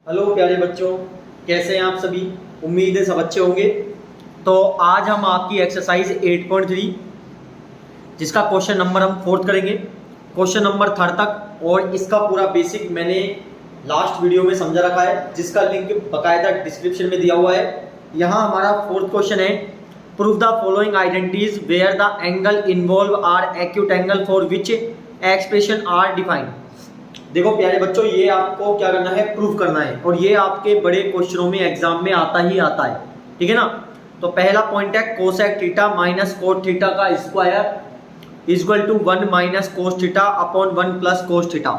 Hello प्यारे बच्चों, कैसे हैं आप सभी। उम्मीद है सब अच्छे होंगे। तो आज हम आपकी एक्सरसाइज 8.3 जिसका क्वेश्चन नंबर हम 4th करेंगे, क्वेश्चन नंबर 3rd तक। और इसका पूरा बेसिक मैंने लास्ट वीडियो में समझा रखा है, जिसका लिंक बाकायदा डिस्क्रिप्शन में दिया हुआ है। यहाँ हमारा 4th क्वेश्चन है, prove the following identities where the angle involve are acute angle for which expression are defined. देखो प्यारे बच्चों, ये आपको क्या करना है, प्रूव करना है। और ये आपके बड़े क्वेश्चनों में एग्जाम में आता ही आता है, ठीक है ना। तो पहला पॉइंट है cosec theta minus cot theta का square equal to 1 minus cos theta upon 1 plus cos theta.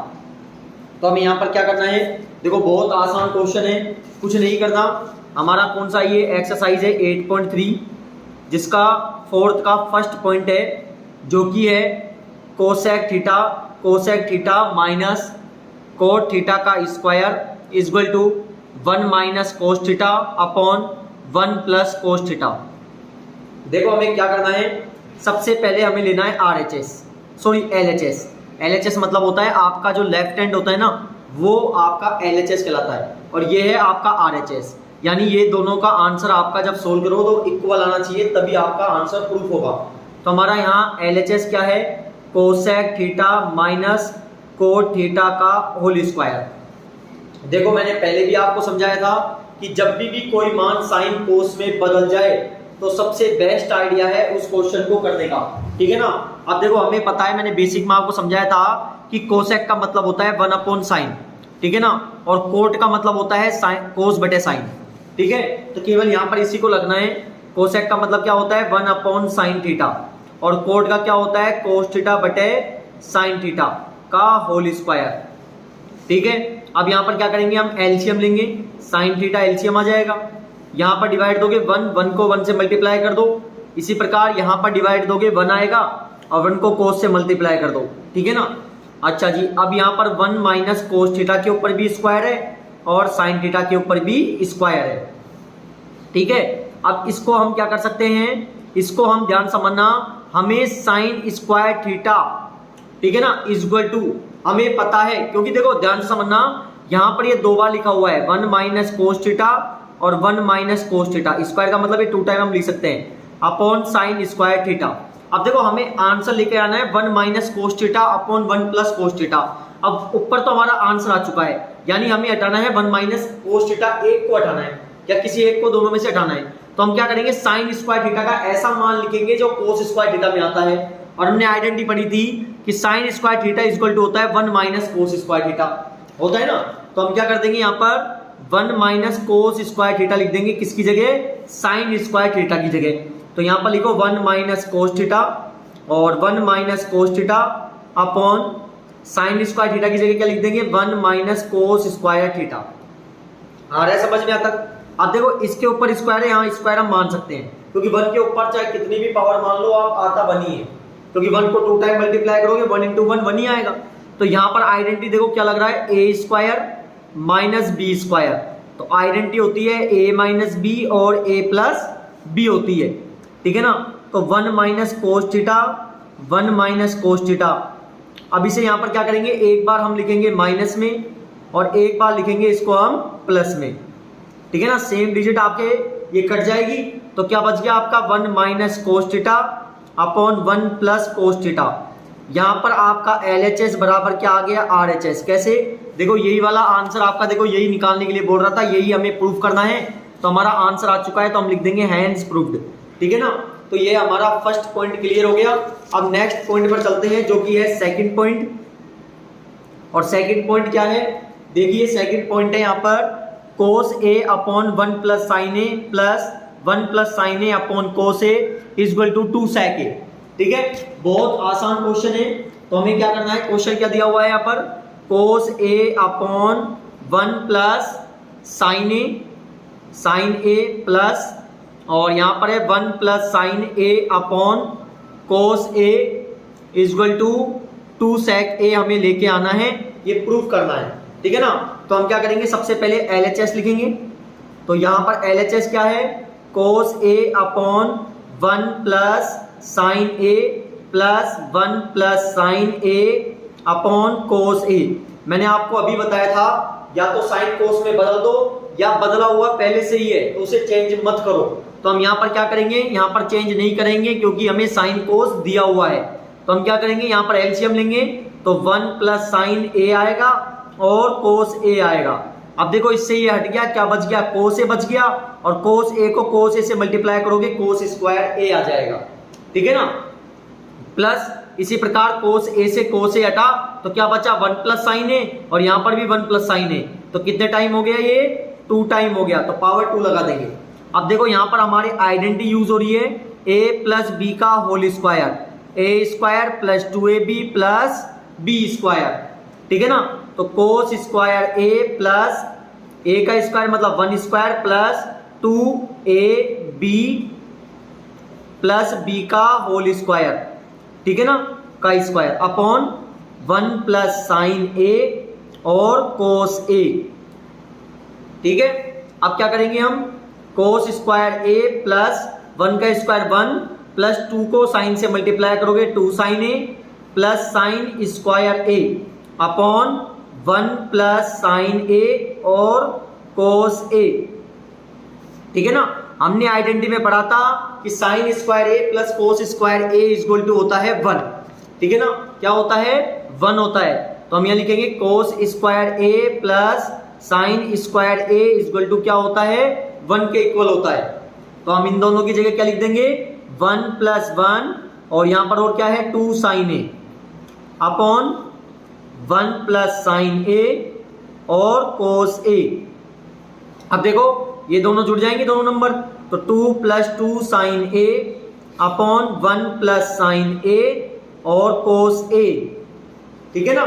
तो हमें यहाँ पर क्या करना है, देखो बहुत आसान क्वेश्चन है, कुछ नहीं करना। हमारा कौन सा ये एक्सरसाइज है 8.3 जिसका 4th का फर्स्ट पॉइंट है, जो कि है cosec theta minus cot theta का square equal to 1 minus cos theta upon 1 plus cos theta. देखो हमें क्या करना है, सबसे पहले हमें लेना है LHS मतलब होता है आपका जो लेफ्ट हैंड होता है ना, वो आपका LHS कहलाता है, और ये है आपका RHS। यानी ये दोनों का आंसर आपका जब सोल्व करो तो इक्वल आना चाहिए, तभी आपका आंसर प्रूफ होगा। तो हमारा यहाँ LHS क्या है, cosec theta minus cot theta का होल स्क्वायर। देखो मैंने पहले भी आपको समझाया था कि जब भी कोई मान साइन कोस में बदल जाए तो सबसे बेस्ट आइडिया है उस क्वेश्चन को करने का, ठीक है ना। अब देखो हमें पता है, मैंने बेसिक में आपको समझाया था कि कोसेक का मतलब होता है 1 अपॉन साइन, ठीक है ना, और कोट का मतलब होता है साइन कोस बटे साइन, ठीक है। तो केवल यहाँ पर इसी को लगना है। कोसेक का मतलब क्या होता है 1 अपॉन साइन थीटा, और कोट का क्या होता है कोस थीटा बटे साइन थीटा का होल स्क्वायर, ठीक है। अब यहाँ पर क्या करेंगे, हम एलसीएम लेंगे, साइन थीटा एलसीएम आ जाएगा। यहाँ पर डिवाइड दोगे 1 को 1 से मल्टीप्लाई कर दो। इसी प्रकार यहाँ पर डिवाइड दोगे 1 आएगा, और 1 को कोस से मल्टीप्लाई कर दो, ठीक है ना। अच्छा जी, अब यहाँ पर 1 माइनस कोस थीटा के ऊपर भी स्क्वायर है और साइन थीटा के ऊपर भी स्क्वायर है, ठीक है। अब इसको हम क्या कर सकते हैं, इसको हम ध्यान समझना, हमें साइन स्क्वायर थीटा, ठीक है ना, इक्वल टू हमें पता है, क्योंकि देखो ध्यान से समझना, यहां पर ये 2 बार लिखा हुआ है 1 माइनस कोस थीटा और 1 माइनस कोस थीटा। स्क्वायर का मतलब ये 2 टाइम हम लिख सकते हैं अपॉन साइन स्क्वायर थीटा। अब देखो हमें आंसर लेके आना है 1 minus cos theta upon 1 plus cos theta. अब ऊपर तो हमारा आंसर आ चुका है, यानी हमें हटाना है 1 माइनस कोस थीटा, एक को हटाना है या किसी एक को, दोनों में से हटाना है। तो हम क्या करेंगे, साइन स्क्वायर थीटा का ऐसा मान लिखेंगे जो कोस स्क्वायर थीटा में आता है। और हमने आइडेंटिटी पढ़ी थी कि sine square theta equal to होता है 1 माइनस कोस स्क्वायर थीटा, होता है ना। तो हम क्या कर देंगे, यहाँ पर 1 माइनस कोस स्क्वायर थीटा लिख देंगे, किसकी जगह, साइन स्क्वायर थीटा की जगह। तो यहाँ पर लिखो 1 माइनस कोस थीटा और 1 minus cos theta upon sign square theta की जगह क्या लिख देंगे, 1 माइनस कोस स्क्वायर थीटा। आ रहा है समझ में आता है। अब देखो इसके ऊपर स्क्वायर है, यहाँ स्क्वायर हम मान सकते हैं, क्योंकि 1 के ऊपर चाहे कितनी भी पावर मान लो आप, आता 1 ही है, क्योंकि 1 को 2 टाइम मल्टीप्लाई करोगे 1 इंटू 1 1 ही आएगा। तो यहाँ पर आइडेंटिटी देखो क्या लग रहा है, ए स्क्वायर माइनस बी स्क्वायर। तो आइडेंटिटी होती है ए माइनस बी और ए प्लस बी होती है, ठीक है ना। तो 1 minus cos theta 1 minus cos theta. अब इसे यहाँ पर क्या करेंगे, एक बार हम लिखेंगे माइनस में और एक बार लिखेंगे इसको हम प्लस में, ठीक है ना। सेम डिजिट आपके ये कट जाएगी, तो क्या बच गया आपका 1 minus cos theta upon 1 plus cos theta. यहाँ पर आपका LHS बराबर क्या आ गया, RHS। कैसे, देखो यही वाला आंसर आपका, देखो यही निकालने के लिए बोल रहा था, यही हमें प्रूफ करना है। तो हमारा आंसर आ चुका है, तो हम लिख देंगे हैंस प्रूव्ड, ठीक है ना। तो ये हमारा फर्स्ट पॉइंट क्लियर हो गया। अब नेक्स्ट पॉइंट पर चलते हैं, जो कि है सेकंड पॉइंट। और सेकंड पॉइंट क्या है, देखिए सेकंड पॉइंट है यहाँ पर cos A upon 1 plus sine A plus 1 plus sine A upon cos A equal to 2 sec A, ठीक है। बहुत आसान क्वेश्चन है। तो हमें क्या करना है, क्वेश्चन क्या दिया हुआ है यहाँ पर, कोस ए अपॉन 1 प्लस साइन ए प्लस, और यहाँ पर है 1 plus sine A upon cos A equal to 2 sec A हमें लेके आना है, ये प्रूफ करना है, ठीक है ना। तो हम क्या करेंगे, सबसे पहले LHS लिखेंगे। तो यहाँ पर LHS क्या है, कोस ए अपॉन 1 प्लस साइन ए प्लस 1 प्लस साइन ए अपॉन कोस ए। मैंने आपको अभी बताया था या तो साइन कोस में बदल दो, या बदला हुआ पहले से ही है तो उसे चेंज मत करो। तो हम यहाँ पर क्या करेंगे, यहाँ पर चेंज नहीं करेंगे क्योंकि हमें साइन कोस दिया हुआ है। तो हम क्या करेंगे, यहाँ पर एलसीएम लेंगे तो 1 प्लस साइन ए आएगा और कोस ए आएगा। अब देखो इससे ये हट गया, क्या बच गया, कोस ए बच गया, और कोस ए को कोस ए से मल्टीप्लाई करोगे कोस स्क्वायर ए आ जाएगा, ठीक है ना। प्लस इसी प्रकार कोस ए से कोस ए हटा तो क्या बचा, 1 प्लस साइन ए, और यहाँ पर भी 1 प्लस साइन ए, तो कितने टाइम हो गया, ये 2 टाइम हो गया, तो पावर 2 लगा देंगे। अब देखो यहाँ पर हमारी आइडेंटिटी यूज हो रही है, a प्लस बी का whole square, a square plus 2ab plus b square, ठीक है ना। तो कोस स्क्वायर ए प्लस ए का स्क्वायर मतलब 1 square plus 2ab plus B का होल स्क्वायर, ठीक है ना, का square upon 1 plus sine A और कोस ए, ठीक है। अब क्या करेंगे हम, कोस स्क्वायर ए प्लस 1 का स्क्वायर 1 प्लस 2 को साइन से मल्टीप्लाई करोगे 2 sign A plus sine square a upon 1 plus sine A और कोस ए, ठीक है ना। हमने आइडेंटिटी में पढ़ा था कि sine square A plus cos square A equal to होता है 1, ठीक है ना, क्या होता है, 1 होता है। तो हम यहाँ लिखेंगे cos square A plus sine square A equal to क्या होता है, 1 के इक्वल होता है। तो हम इन दोनों की जगह क्या लिख देंगे, 1 प्लस 1 और यहाँ पर और क्या है 2 sign A upon 1 plus sine A और कोस ए। अब देखो ये दोनों जुड़ जाएंगे दोनों नंबर, तो 2 plus 2 sign A upon 1 plus sine A और कोस ए, ठीक है ना।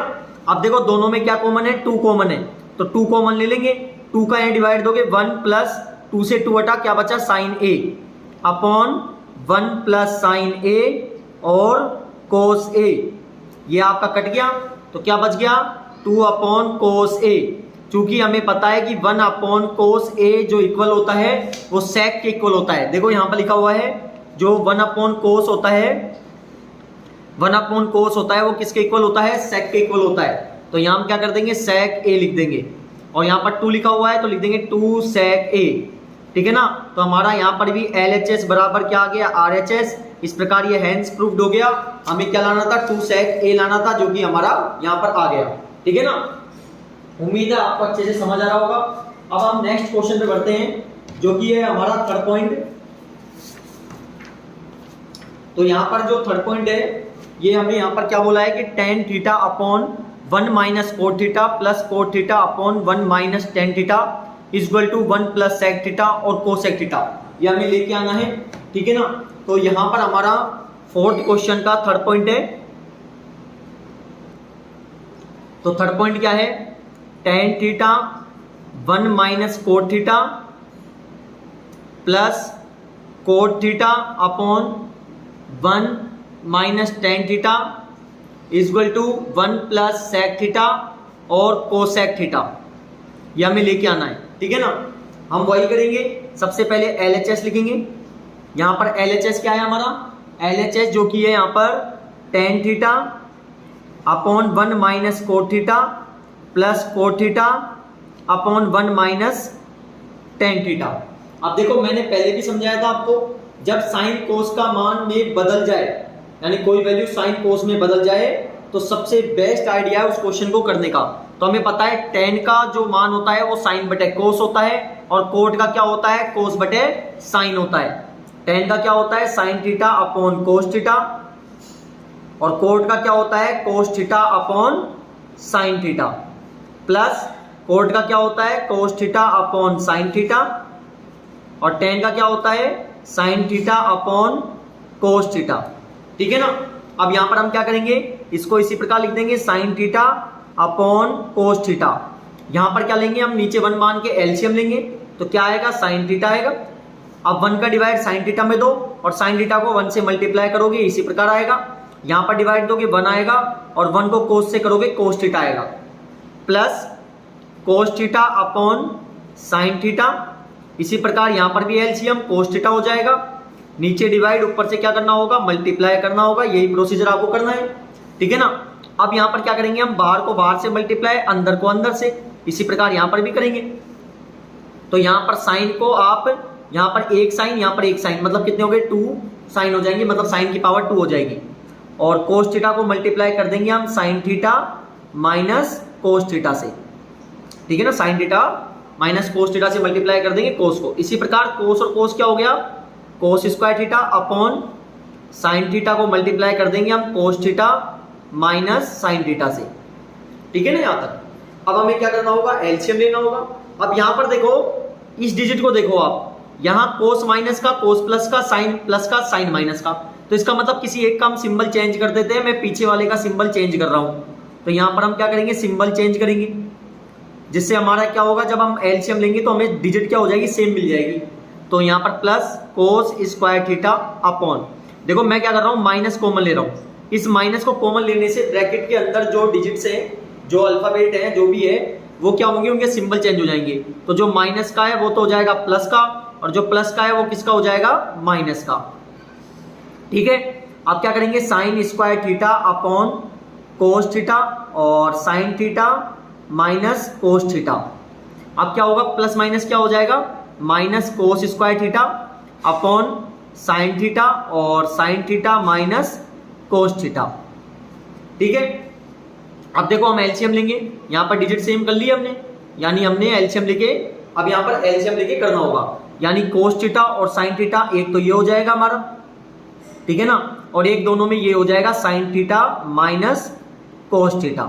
अब देखो दोनों में क्या कॉमन है, 2 कॉमन है, तो 2 कॉमन ले लेंगे, 2 का यहाँ डिवाइड दोगे 1 प्लस 2 से 2 हटा क्या बचा sign A upon 1 plus sine A और कोस ए, ये आपका कट गया तो क्या बच गया 2 अपॉन कोस ए। चूंकि हमें पता है कि 1 अपॉन कोस ए जो इक्वल होता है वो सेक के इक्वल होता है। देखो यहाँ पर लिखा हुआ है जो 1 अपॉन कोस होता है, 1 अपॉन कोस होता है वो किसके इक्वल होता है, सेक के इक्वल होता है। तो यहाँ हम क्या कर देंगे, सेक ए लिख देंगे, और यहाँ पर 2 लिखा हुआ है तो लिख देंगे 2 सेक ए, ठीक है ना। तो हमारा यहाँ पर भी LHS बराबर क्या आ गया, RHS। इस प्रकार ये हैंस प्रूव्ड हो गया। हमें क्या लाना था, 2 सेक ए लाना था, जो कि हमारा यहाँ पर आ गया, ठीक है ना। उम्मीद है आपको अच्छे से समझ आ रहा होगा। अब हम नेक्स्ट क्वेश्चन पे बढ़ते हैं जो कि है हमारा थर्ड पॉइंट। तो यहाँ पर जो थर्ड पॉइंट है ये हमें यहाँ पर क्या बोला है कि tan theta upon 1 minus cot theta plus cot theta upon 1 minus tan theta equal to 1 plus sec theta और कोसेक थीटा, ये हमें लेके आना है, ठीक है ना। तो यहाँ पर हमारा फोर्थ क्वेश्चन का थर्ड पॉइंट है। तो थर्ड पॉइंट क्या है, tan theta 1 minus cot theta plus cot theta upon 1 minus tan theta equal to 1 plus sec theta और कोसेक थीटा, ये हमें लेके आना है, ठीक है ना। हम वही करेंगे, सबसे पहले LHS लिखेंगे। यहाँ पर LHS क्या है हमारा, LHS जो कि है यहाँ पर tan theta upon 1 minus cot theta plus cot theta upon 1 minus tan theta. अब देखो मैंने पहले भी समझाया था आपको, जब साइन कोस का मान में बदल जाए, यानी कोई वैल्यू साइन कोस में बदल जाए, तो सबसे बेस्ट आइडिया है उस क्वेश्चन को करने का। तो हमें पता है tan का जो मान होता है वो साइन बटे कोस होता है, और कोट का क्या होता है, कोस बटे साइन होता है। tan का क्या होता है, sine theta upon cos theta, और कोट का क्या होता है, कोस theta upon sine theta, plus coat का क्या होता है, कोस थीटा अपॉन साइन थीटा, और tan का क्या होता है, sine theta upon cos theta, ठीक है ना। अब यहाँ पर हम क्या करेंगे, इसको इसी प्रकार लिख देंगे sine theta upon cos theta. यहाँ पर क्या लेंगे हम, नीचे 1 मान के एलसीएम लेंगे, तो क्या आएगा, साइन थीटा आएगा। अब 1 का डिवाइड साइन थीटा में दो और साइन थीटा को 1 से मल्टीप्लाई करोगे, इसी प्रकार आएगा। यहाँ पर डिवाइड दोगे 1 आएगा, और 1 को कोस से करोगे कोस थीटा आएगा, plus cos theta upon sine theta. इसी प्रकार यहाँ पर भी एलसीएम कोस थीटा हो जाएगा, नीचे डिवाइड, ऊपर से क्या करना होगा, मल्टीप्लाई करना होगा। यही प्रोसीजर आपको करना है, ठीक है ना। अब यहाँ पर क्या करेंगे हम, बाहर को बाहर से मल्टीप्लाई, अंदर को अंदर से, इसी प्रकार यहाँ पर भी करेंगे। तो यहाँ पर साइन को आप यहाँ पर एक साइन, यहाँ पर एक साइन, मतलब कितने हो गए 2 साइन हो जाएंगे, मतलब साइन की पावर 2 हो जाएगी। और कोस थीटा को मल्टीप्लाई कर देंगे हम sign theta minus cos theta से, ठीक है ना, sign theta minus cos theta से मल्टीप्लाई कर देंगे कोस को। इसी प्रकार कोस और कोस क्या हो गया, cos square theta upon sine theta को मल्टीप्लाई कर देंगे हम cos theta minus sine theta से, ठीक है ना यहाँ तक। अब हमें क्या करना होगा, एलसीएम लेना होगा। अब यहाँ पर देखो इस डिजिट को देखो आप, यहाँ कोस माइनस का, कोस प्लस का, साइन प्लस का, साइन माइनस का, तो इसका मतलब किसी एक का हम सिंबल चेंज कर देते हैं। मैं पीछे वाले का सिंबल चेंज कर रहा हूँ, तो यहाँ पर हम क्या करेंगे, सिंबल चेंज करेंगे, जिससे हमारा क्या होगा, जब हम एलसीएम लेंगे तो हमें डिजिट क्या हो जाएगी, सेम मिल जाएगी। तो यहाँ पर plus cos square theta upon, देखो मैं क्या कर रहा हूँ, माइनस कॉमन ले रहा हूँ। इस माइनस को कॉमन लेने से ब्रैकेट के अंदर जो डिजिट्स हैं, जो अल्फाबेट है, जो भी है, वो क्या होंगे, उनके सिंबल चेंज हो जाएंगे। तो जो माइनस का है वो तो हो जाएगा प्लस का, और जो प्लस का है वो किसका हो जाएगा, माइनस का, ठीक है। अब क्या करेंगे, sine square theta upon cos theta और sine theta minus cos theta. अब क्या होगा, प्लस माइनस क्या हो जाएगा, minus cos square theta upon sine theta और sine theta minus cos theta, ठीक है। अब देखो हम एलसीएम लेंगे, यहाँ पर डिजिट सेम कर लिए हमने, यानी हमने एलसीएम लेके, अब यहाँ पर एलसीएम लेके करना होगा, यानी कोस थीटा और साइन थीटा, एक तो ये हो जाएगा हमारा, ठीक है ना, और एक दोनों में ये हो जाएगा sign theta minus cos theta,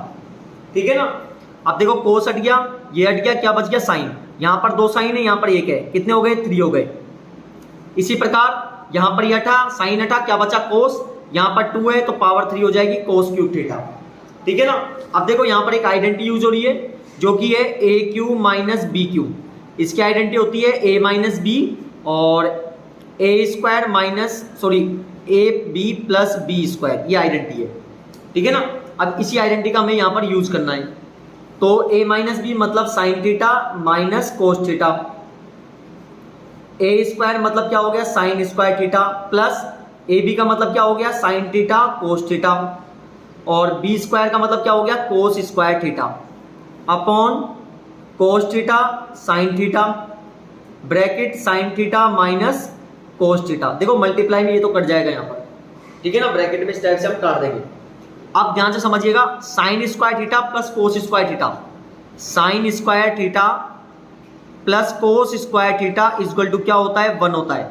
ठीक है ना। अब देखो कोस हट गया, ये हट गया, क्या बच गया, साइन। यहाँ पर 2 साइन है, यहाँ पर 1 है, कितने हो गए, 3 हो गए। इसी प्रकार यहाँ पर ये हटा, साइन हटा, क्या बचा, कोस, यहाँ पर 2 है तो पावर 3 हो जाएगी कोस क्यूब थीटा, ठीक है ना। अब देखो यहाँ पर एक आइडेंटिटी यूज हो रही है, जो कि है a q minus b q. इसकी आइडेंटिटी होती है ए माइनस बी और a square minus, sorry, a b plus b square, ये आइडेंटिटी है, ठीक है ना। अब इसी आइडेंटिटी का हमें यहाँ पर यूज करना है। तो ए माइनस बी मतलब sine theta minus cos theta, a square मतलब क्या हो गया, sine square theta, plus a b का मतलब क्या हो गया, साइन थीटा कोस थीटा, और बी स्क्वायर का मतलब क्या हो गया, cos square theta upon cos theta sine theta, bracket sine theta minus cos theta. देखो मल्टीप्लाई में ये तो कट जाएगा यहाँ पर, ठीक है ना, ब्रैकेट में इस टाइप से हम काट देंगे। अब ध्यान से समझिएगा, sine square theta plus cos square theta, sine square theta plus cos square theta equal to क्या होता है, 1 होता है।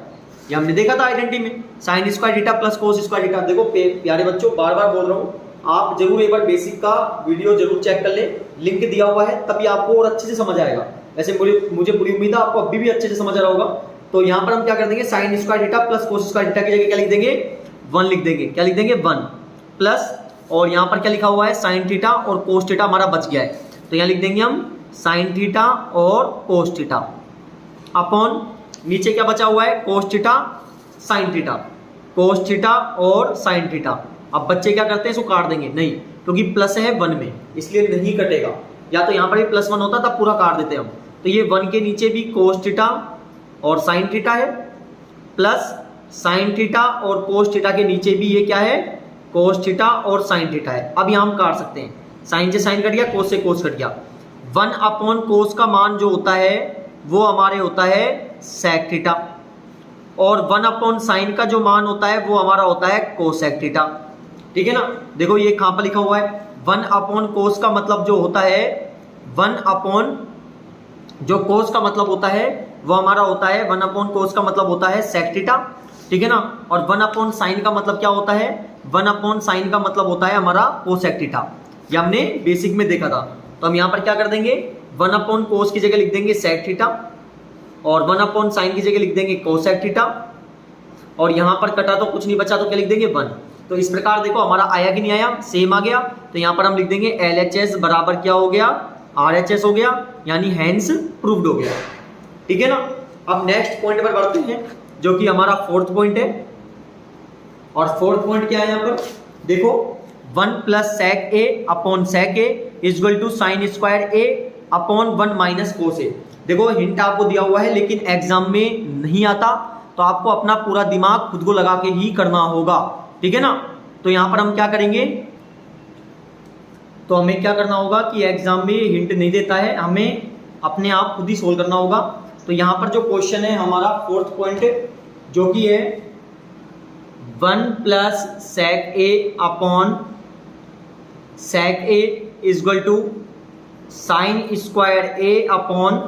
ये हमने देखा था आइडेंटिटी में, sign square theta plus cos square theta. देखो प्यारे बच्चों, बार बार बोल रहा हूँ, आप जरूर एक बार बेसिक का वीडियो जरूर चेक कर ले, लिंक दिया हुआ है, तभी आपको और अच्छे से समझ आएगा। वैसे मुझे पूरी उम्मीद है आपको अभी भी अच्छे से समझ आ रहा होगा। तो यहाँ पर हम क्या कर देंगे, sign square theta plus cos square theta की जगह क्या लिख देंगे, 1 लिख देंगे। क्या लिख देंगे, 1 प्लस, और यहाँ पर क्या लिखा हुआ है, साइन थीटा और कोस थीटा हमारा बच गया है, तो यहाँ लिख देंगे हम साइन थीटा और कोस थीटा अपॉन, नीचे क्या बचा हुआ है, कोस theta sine theta, cos theta और साइन थीटा। अब बच्चे क्या करते हैं, इसको काट देंगे, नहीं, क्योंकि प्लस है 1 में, इसलिए नहीं कटेगा। या तो यहाँ पर भी +1 होता तब पूरा काट देते हम। तो ये 1 के नीचे भी कोस थीटा और साइन थीटा है, प्लस साइन थीटा और कोस थीटा के नीचे भी ये क्या है, कोस थीटा और साइन थीटा है। अब यहाँ हम काट सकते हैं, साइन से साइन कट गया, कोस से कोस कट गया। 1 अपॉन कोस का मान जो होता है वो हमारे होता है सेक थीटा, और 1 अपॉन साइन का जो मान होता है वो हमारा होता है कोसेक थीटा, ठीक है ना। देखो ये कहाँ पर लिखा हुआ है, 1 अपॉन कोस का मतलब जो होता है, 1 अपॉन जो कोस का मतलब होता है वो हमारा होता है, 1 अपॉन कोस का मतलब होता है सेक थीटा, ठीक है ना। और 1 अपॉन साइन का मतलब क्या होता है, 1 अपॉन साइन का मतलब होता है हमारा कोसेक थीटा। ये हमने बेसिक में देखा था। तो हम यहाँ पर क्या कर देंगे, 1 अपॉन कोस की जगह लिख देंगे सेक थीटा, और 1 अपॉन साइन की जगह लिख देंगे कोसेक थीटा, और यहाँ पर कटा तो कुछ नहीं बचा, तो क्या लिख देंगे 1। तो इस प्रकार देखो हमारा आया कि नहीं आया, सेम आ गया। तो यहाँ पर हम लिख देंगे LHS बराबर क्या हो गया, RHS हो गया, यानी हैंस प्रूव्ड हो गया, ठीक है ना। अब नेक्स्ट पॉइंट पर बढ़ते हैं, जो कि हमारा 4th पॉइंट है। और 4th पॉइंट क्या है यहाँ पर, देखो 1 plus sec a upon sec a equal to sine square a upon 1 minus cos a. देखो हिंट आपको दिया हुआ है, लेकिन एग्जाम में नहीं आता, तो आपको अपना पूरा दिमाग खुद को लगा के ही करना होगा, ठीक है ना। तो यहाँ पर हम क्या करेंगे, तो हमें क्या करना होगा कि एग्जाम में हिंट नहीं देता है, हमें अपने आप खुद ही सोल्व करना होगा। तो यहाँ पर जो क्वेश्चन है हमारा फोर्थ पॉइंट जो कि है 1 plus sec a upon sec a equal to sine square a upon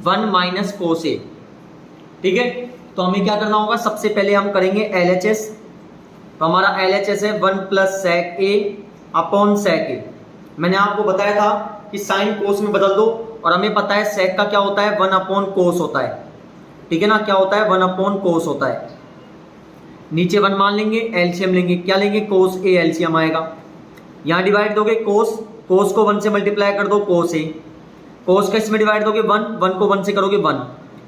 1 minus cos a। ठीक है, तो हमें क्या करना होगा, सबसे पहले हम करेंगे LHS। तो हमारा LHS है 1 plus sec a upon sec a। मैंने आपको बताया था कि साइन कोस में बदल दो, और हमें पता है sec का क्या होता है 1 अपॉन कोस होता है। ठीक है ना, क्या होता है 1 अपॉन कोस होता है। नीचे 1 मान लेंगे, एलसीएम लेंगे, क्या लेंगे कोस a एलसीएम आएगा। यहाँ डिवाइड दोगे कोस को 1 से मल्टीप्लाई कर दो कोस a, कोस का इसमें डिवाइड दोगे 1 को 1 से करोगे 1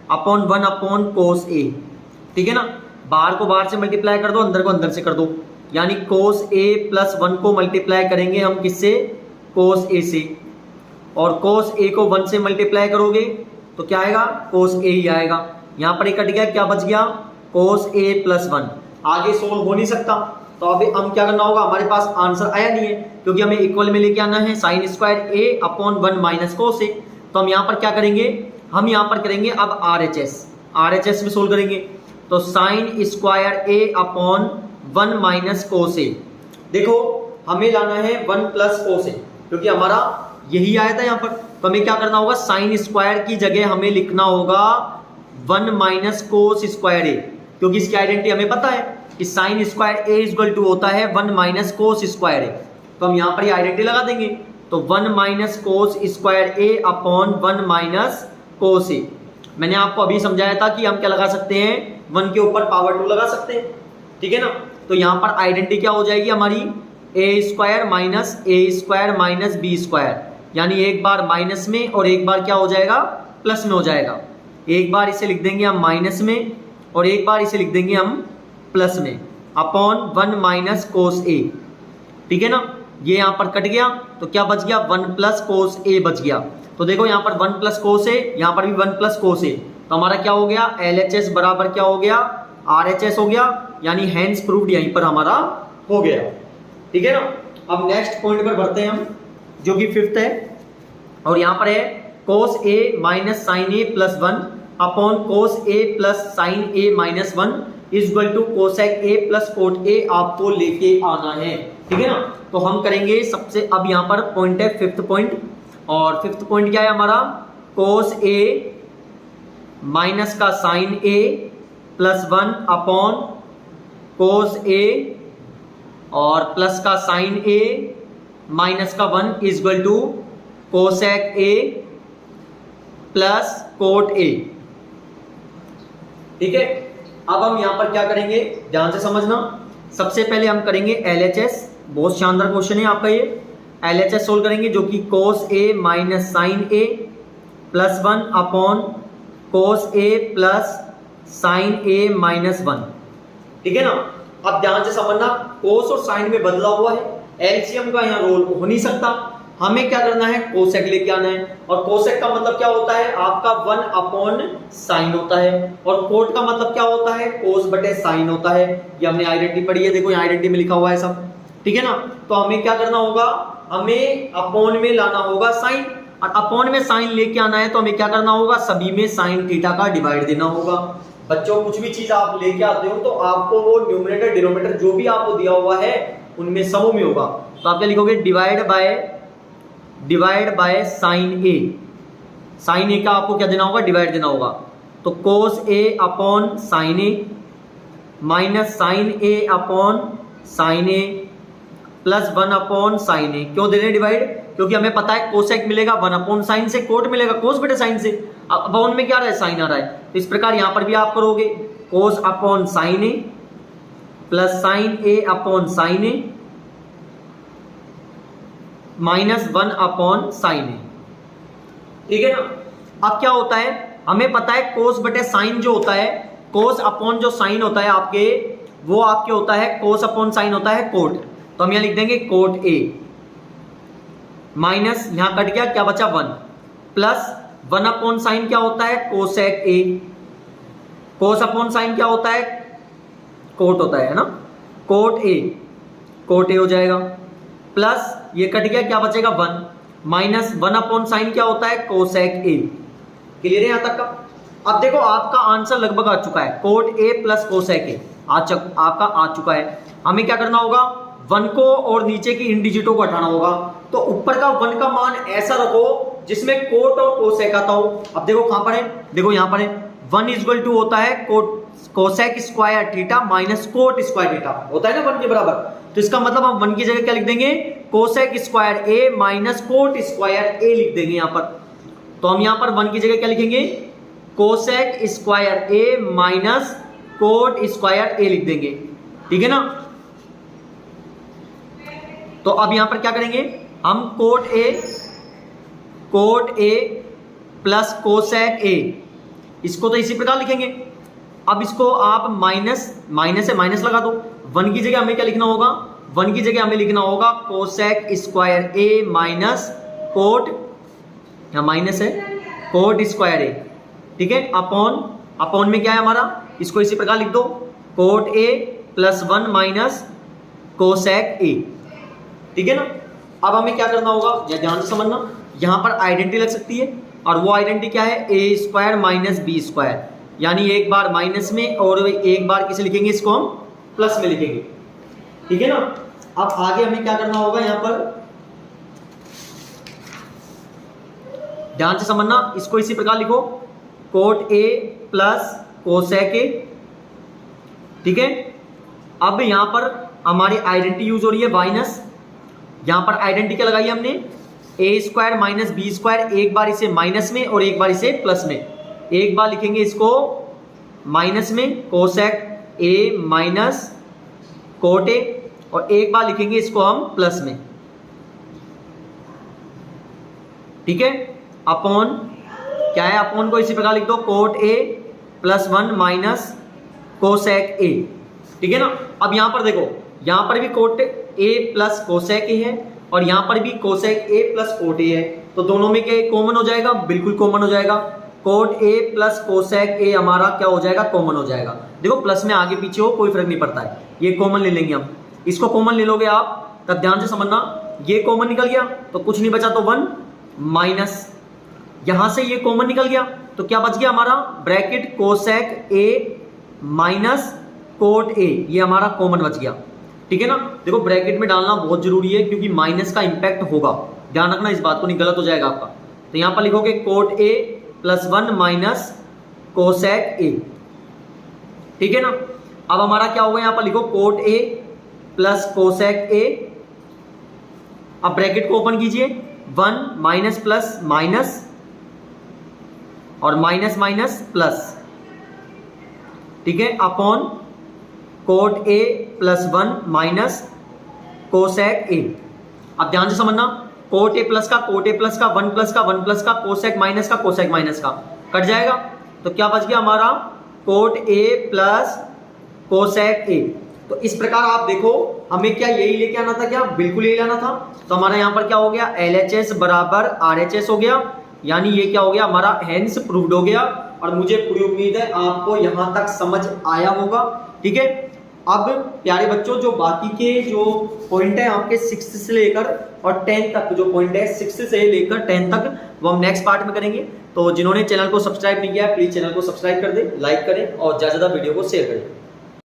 अपॉन कोस a। ठीक है ना, बाहर को बाहर से मल्टीप्लाई कर दो, अंदर को अंदर से कर दो, यानी कोस a प्लस 1 को मल्टीप्लाई करेंगे हम किससे, कोस a से, और कोस a को 1 से मल्टीप्लाई करोगे तो क्या आएगा, कोस a ही आएगा। यहाँ पर एक कट गया, क्या बच गया, कोस a प्लस 1। आगे सोल्व हो नहीं सकता, तो अभी हम क्या करना होगा, हमारे पास आंसर आया नहीं है क्योंकि हमें इक्वल में लेके आना है sign square a upon 1 minus cos a। तो हम यहाँ पर क्या करेंगे, हम यहाँ पर करेंगे अब RHS में सोल्व करेंगे। तो sign square a upon 1 minus cos a। देखो हमें लाना है 1 प्लस कोस a क्योंकि हमारा यही आया था यहाँ पर। तो हमें क्या करना होगा, साइन स्क्वायर की जगह हमें लिखना होगा 1 माइनस कोस स्क्वायर a, क्योंकि इसकी आइडेंटिटी हमें पता है कि sine square a equal to होता है 1 माइनस कोस स्क्वायर a। तो हम यहाँ पर ये आइडेंटिटी लगा देंगे। तो 1 minus cos square a upon 1 minus cos a। मैंने आपको अभी समझाया था कि हम क्या लगा सकते हैं, 1 के ऊपर पावर 2 लगा सकते हैं। ठीक है ना, तो यहाँ पर आइडेंटिटी क्या हो जाएगी हमारी, a square minus b square, यानी एक बार माइनस में और एक बार क्या हो जाएगा, प्लस में हो जाएगा। एक बार इसे लिख देंगे हम माइनस में और एक बार इसे लिख देंगे हम प्लस में, अपॉन 1 माइनस कोस a। ठीक है ना, ये यहाँ पर कट गया तो क्या बच गया, 1 प्लस कोस a बच गया। तो देखो यहाँ पर 1 प्लस कोस a, यहाँ पर भी 1 प्लस कोस a। तो हमारा क्या हो गया, LHS बराबर क्या हो गया, RHS हो गया, यानी हैंस प्रूव्ड यहीं पर हमारा हो गया। ठीक है ना, अब नेक्स्ट पॉइंट पर बढ़ते हैं हम, जो कि 5th है, और यहाँ पर है cos a minus sine a plus 1 upon cos a plus sine a minus 1 equal to cosec a plus cot a आपको लेके आना है। ठीक है ना, तो हम करेंगे सबसे, अब यहाँ पर पॉइंट है 5th पॉइंट, और 5th पॉइंट क्या है हमारा, कोस a माइनस का sine a plus 1 upon cos a और प्लस का साइन a माइनस का 1 equal to cosec a plus cot a। ठीक है, अब हम यहां पर क्या करेंगे, ध्यान से समझना। सबसे पहले हम करेंगे LHS, बहुत शानदार क्वेश्चन है आपका ये। LHS सोल्व करेंगे, जो कि cos a minus sine a plus 1 upon cos a plus sine a minus 1। ठीक है ना, अब ध्यान से समझना, कोस और साइन में बदला हुआ है, एलसीएम का यहाँ रोल हो नहीं सकता। हमें क्या करना है, कोसेक लेके आना है, और कोसेक का मतलब क्या होता है, आपका 1 अपॉन साइन होता है, और कोट का मतलब क्या होता है, कोस बटे साइन होता है। ये हमने आइडेंटिटी पढ़ी है, देखो यहाँ आइडेंटिटी में लिखा हुआ है सब। ठीक है ना, तो हमें क्या करना होगा, हमें अपॉन में लाना होगा साइन, और अपॉन में साइन लेके आना है तो हमें क्या करना होगा, सभी में साइन थीटा का डिवाइड देना होगा। बच्चों कुछ भी चीज आप लेके आते हो तो आपको वो न्यूमरेटर डिनोमिनेटर जो भी आपको दिया हुआ है उनमें समों में होगा। तो आप क्या लिखोगे, divide by sine a. Sine a का आपको क्या देना होगा, डिवाइड देना होगा। तो cos A upon sine a minus sine A upon sine A plus 1 upon sine a. क्यों दे रहे हैं डिवाइड, क्योंकि हमें पता है कोसेक मिलेगा 1 अपॉन साइन से, कोट मिलेगा कोस बटे साइन से। अपॉन में क्या रहा है, साइन आ रहा है, तो इस प्रकार यहां पर भी आप करोगे, कोस upon sine A plus sine A upon sine a minus 1 upon sine ए। ठीक है ना, अब क्या होता है, हमें पता है कोस बटे साइन जो होता है, कोस अपॉन जो साइन होता है आपके, वो आपके होता है कोस अपॉन साइन होता है कोट। तो हम यहां लिख देंगे कोट ए माइनस, यहां कट गया, क्या बचा 1 प्लस 1 अपॉन साइन क्या होता है, कोसेक ए। कोस अपॉन साइन क्या होता है, कोट होता है ना, कोट ए हो जाएगा। प्लस ये कट गया, क्या बचेगा 1 माइनस 1 अपॉन साइन क्या होता है कोसेक ए। क्लियर है यहाँ तक का? अब देखो आपका आंसर लगभग आ चुका है, कोट ए प्लस कोसेक ए आपका आ चुका है। हमें क्या करना होगा 1 को और नीचे की इन डिजिटों को हटाना होगा। तो ऊपर का 1 का मान ऐसा रखो जिसमें कोट और कोसेक आता हो। अब देखो कहां पर है, देखो यहां पर है 1 इक्वल टू होता है cosec square theta minus coat square theta, होता है ना 1 के बराबर। तो इसका मतलब हम 1 की जगह क्या लिख देंगे कोसेक स्क्वायर ए माइनस कोट स्क्वायर ए लिख देंगे यहां पर। तो हम यहां पर 1 की जगह क्या लिखेंगे कोसेक स्क्वायर ए माइनस कोट स्क्वायर ए लिख देंगे, ठीक है ना। तो अब यहां पर क्या करेंगे हम कोट ए प्लस कोसेक ए, इसको तो इसी प्रकार लिखेंगे। अब इसको आप माइनस से माइनस लगा दो। 1 की जगह हमें क्या लिखना होगा 1 की जगह हमें लिखना होगा कोसेक स्क्वायर ए माइनस कोट, यहाँ माइनस है कोट स्क्वायर ए, ठीक है। अपॉन में क्या है हमारा, इसको इसी प्रकार लिख दो cot A plus 1 minus cosec ए, ठीक है ना। अब हमें क्या करना होगा या ध्यान से समझना, यहां पर आइडेंटिटी लग सकती है और वो आइडेंटिटी क्या है ए स्क्वायर माइनस बी स्क्वायर, यानी एक बार माइनस में और एक बार किसे लिखेंगे इसको हम प्लस में लिखेंगे, ठीक है ना। अब आगे हमें क्या करना होगा, यहां पर ध्यान से समझना, इसको इसी प्रकार लिखो कोट ए प्लस कोसेक ए, ठीक है। अब यहां पर हमारी आइडेंटिटी यूज हो रही है माइनस, यहां पर आइडेंटिटी क्या लगाई हमने ए स्क्वायर माइनस बी स्क्वायर, एक बार इसे माइनस में और एक बार इसे प्लस में। एक बार लिखेंगे इसको माइनस में cosec A minus cot A और एक बार लिखेंगे इसको हम प्लस में, ठीक है। अपॉन क्या है, अपॉन को इसी प्रकार लिख दो cot A plus 1 minus cosec ए, ठीक है ना। अब यहां पर देखो, यहां पर भी कोट ए प्लस कोसेक ए है और यहां पर भी cosec A plus cot A है, तो दोनों में क्या कॉमन हो जाएगा, बिल्कुल कॉमन हो जाएगा। कोट ए प्लस कोसेक ए हमारा क्या हो जाएगा कॉमन हो जाएगा। देखो प्लस में आगे पीछे हो कोई फर्क नहीं पड़ता है, ये कॉमन ले लेंगे हम, इसको कॉमन ले लोगे आप, तब ध्यान से समझना ये कॉमन निकल गया तो कुछ नहीं बचा तो 1 माइनस यहां से ये कॉमन निकल गया तो क्या बच गया हमारा bracket cosec A minus cot A, ये हमारा कॉमन बच गया, ठीक है ना। देखो ब्रैकेट में डालना बहुत जरूरी है क्योंकि माइनस का इंपैक्ट होगा, ध्यान रखना इस बात को, नहीं गलत हो जाएगा आपका। तो यहां पर लिखोगे cot A plus 1 minus cosec ए, ठीक है ना। अब हमारा क्या होगा, यहां पर लिखो कोट ए प्लस कोसेक ए, अब ब्रैकेट को ओपन कीजिए 1 माइनस प्लस माइनस और माइनस माइनस प्लस, ठीक है, upon cot A plus 1 minus cosec ए। अब ध्यान से समझना, कोट ए प्लस का 1 प्लस का 1 प्लस का कोसेक माइनस का कट जाएगा तो क्या बच गया हमारा कोट ए प्लस कोसेक ए। तो इस प्रकार आप देखो हमें क्या यही लेके आना था, क्या बिल्कुल यही लाना था। तो हमारा यहां पर क्या हो गया LHS बराबर RHS हो गया, यानी ये क्या हो गया हमारा हेंस प्रूव्ड हो गया। और मुझे पूरी उम्मीद है आपको यहां तक समझ आया होगा, ठीक है। अब प्यारे बच्चों जो बाकी के जो पॉइंट है आपके 6 से लेकर और 10 तक, जो पॉइंट है 6 से लेकर 10 तक वो हम नेक्स्ट पार्ट में करेंगे। तो जिन्होंने चैनल को सब्सक्राइब नहीं किया प्लीज चैनल को सब्सक्राइब कर दे, लाइक करें और ज्यादा वीडियो को शेयर करें।